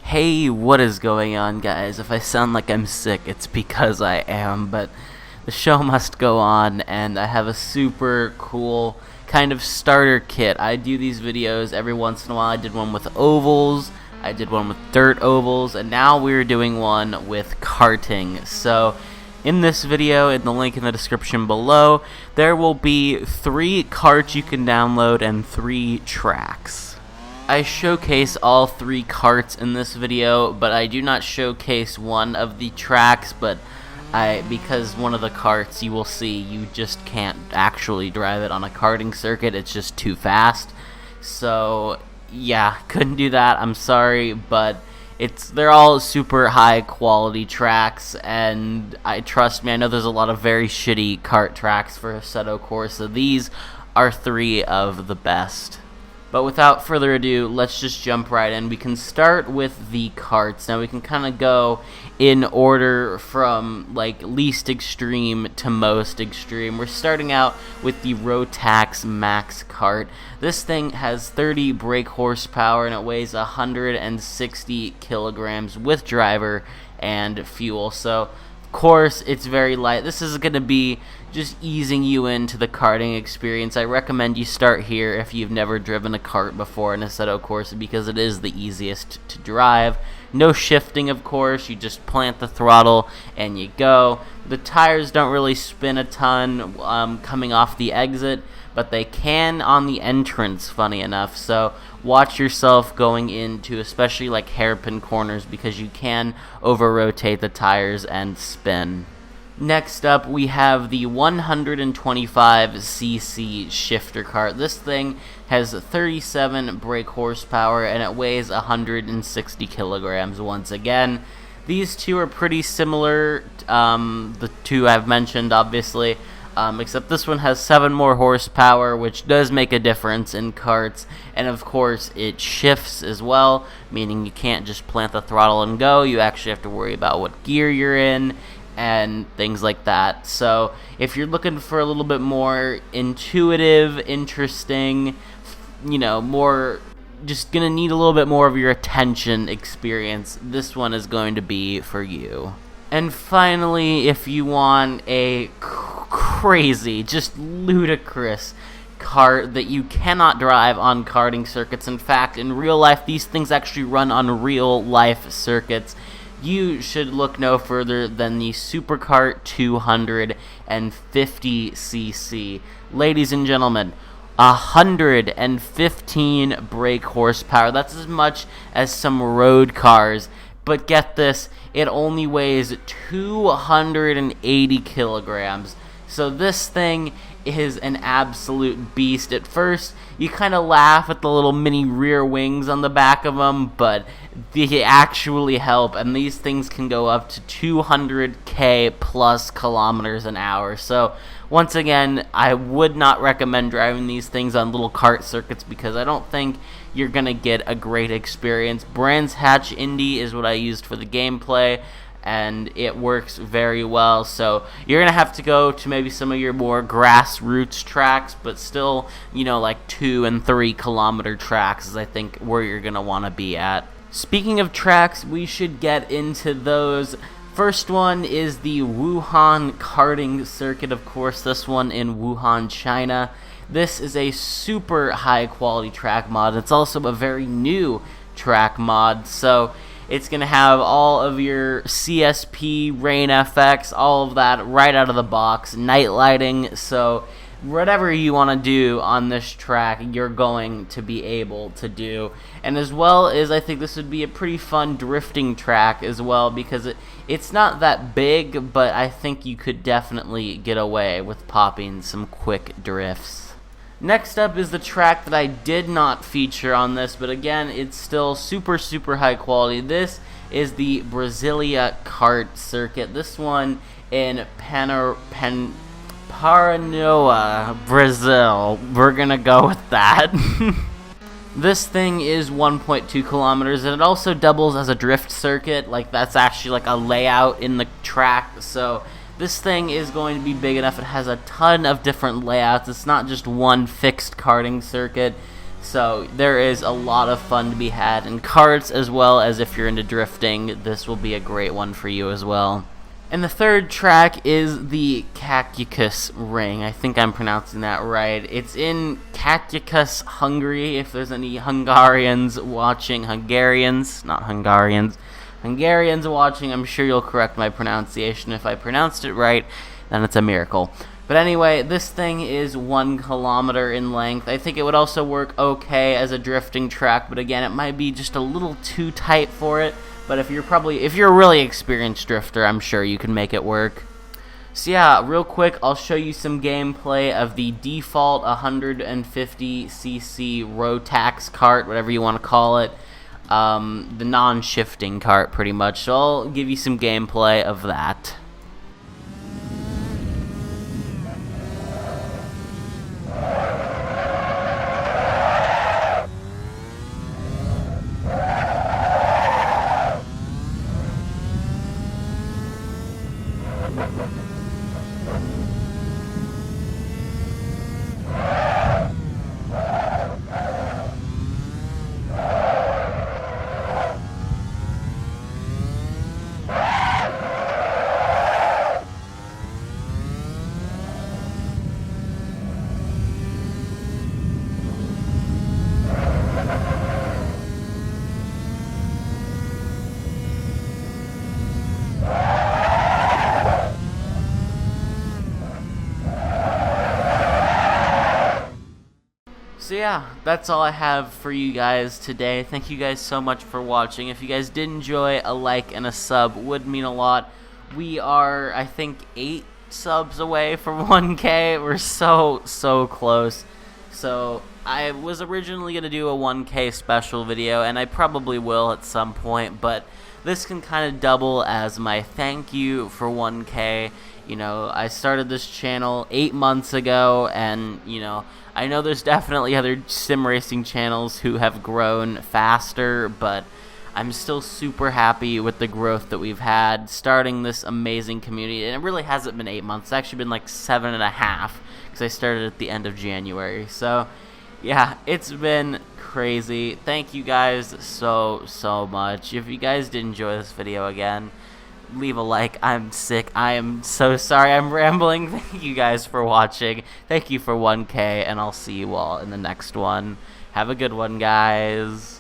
Hey, what is going on, guys? If I sound like I'm sick, it's because I am, but the show must go on, and I have a super cool kind of starter kit. I do these videos every once in a while. I did one with ovals, I did one with dirt ovals, and now we're doing one with karting. So, in this video, in the link in the description below, there will be 3 karts you can download and 3 tracks. I showcase all 3 karts in this video, but I do not showcase one of the tracks, because one of the karts you will see, you just can't actually drive it on a karting circuit, it's just too fast. So yeah, couldn't do that, I'm sorry, but they're all super high quality tracks, and trust me, I know there's a lot of very shitty kart tracks for Assetto Corsa. These are 3 of the best. But without further ado, let's just jump right in. We can start with the karts. Now we can kind of go in order from like least extreme to most extreme. We're starting out with the ROTAX Max Kart. This thing has 30 brake horsepower and it weighs 160 kilograms with driver and fuel. So of course, it's very light. This is going to be just easing you into the karting experience. I recommend you start here if you've never driven a kart before in Assetto Corsa, because it is the easiest to drive. No shifting, of course. You just plant the throttle and you go. The tires don't really spin a ton coming off the exit, but they can on the entrance, funny enough. So watch yourself going into especially like hairpin corners, because you can over-rotate the tires and spin. Next up, we have the 125cc shifter kart. This thing has 37 brake horsepower and it weighs 160 kilograms once again. These two are pretty similar, the two I've mentioned, obviously. Except this one has 7 more horsepower, which does make a difference in karts, and of course it shifts as well, meaning you can't just plant the throttle and go. You actually have to worry about what gear you're in and things like that. So if you're looking for a little bit more intuitive, interesting, more just gonna need a little bit more of your attention experience, this one is going to be for you. And finally, if you want a crazy, just ludicrous kart that you cannot drive on karting circuits, in fact, in real life, these things actually run on real life circuits, you should look no further than the Superkart 250cc. Ladies and gentlemen, 115 brake horsepower. That's as much as some road cars. But get this, it only weighs 280 kilograms. So this thing is an absolute beast. At first, you kind of laugh at the little mini rear wings on the back of them, but they actually help, and these things can go up to 200k plus kilometers an hour. So once again, I would not recommend driving these things on little kart circuits, because I don't think you're gonna get a great experience. Brands Hatch Indy is what I used for the gameplay, and it works very well. So you're gonna have to go to maybe some of your more grassroots tracks, but still, like 2 and 3 kilometer tracks is I think where you're gonna want to be at. Speaking of tracks, we should get into those. First one is the Wuhan karting circuit, of course, this one in Wuhan, China. This is a super high quality track mod. It's also a very new track mod, so it's going to have all of your CSP, rain FX, all of that right out of the box, night lighting, so whatever you want to do on this track, you're going to be able to do. And as well as, I think this would be a pretty fun drifting track as well, because it's not that big, but I think you could definitely get away with popping some quick drifts. Next up is the track that I did not feature on this, but again, it's still super high quality. This is the Brasilia Kart circuit. This one in Paranoa, Brazil. We're gonna go with that. This thing is 1.2 kilometers, and it also doubles as a drift circuit. Like, that's actually like a layout in the track, so this thing is going to be big enough. It has a ton of different layouts. It's not just one fixed karting circuit. So there is a lot of fun to be had in karts, as well as if you're into drifting, this will be a great one for you as well. And the third track is the Kakucs Ring. I think I'm pronouncing that right. It's in Kakucs, Hungary. If there's any Hungarians watching, Hungarians watching, I'm sure you'll correct my pronunciation. If I pronounced it right, then it's a miracle. But anyway, this thing is 1 kilometer in length. I think it would also work okay as a drifting track, but again, it might be just a little too tight for it. But if you're a really experienced drifter, I'm sure you can make it work. So yeah, real quick, I'll show you some gameplay of the default 150cc ROTAX Kart, whatever you want to call it. The non-shifting kart, pretty much. So I'll give you some gameplay of that. So yeah, that's all I have for you guys today. Thank you guys so much for watching. If you guys did enjoy, a like and a sub would mean a lot. We are, I think, 8 subs away from 1K. We're so close. So I was originally going to do a 1K special video, and I probably will at some point, but this can kind of double as my thank you for 1K. You know, I started this channel 8 months ago, and, you know, I know there's definitely other sim racing channels who have grown faster, but I'm still super happy with the growth that we've had starting this amazing community. And it really hasn't been 8 months. It's actually been like 7.5, because I started at the end of January. So yeah, it's been crazy. Thank you guys so much. If you guys did enjoy this video, again, leave a like. I'm sick. I am so sorry I'm rambling. Thank you guys for watching. Thank you for 1K, and I'll see you all in the next one. Have a good one, guys.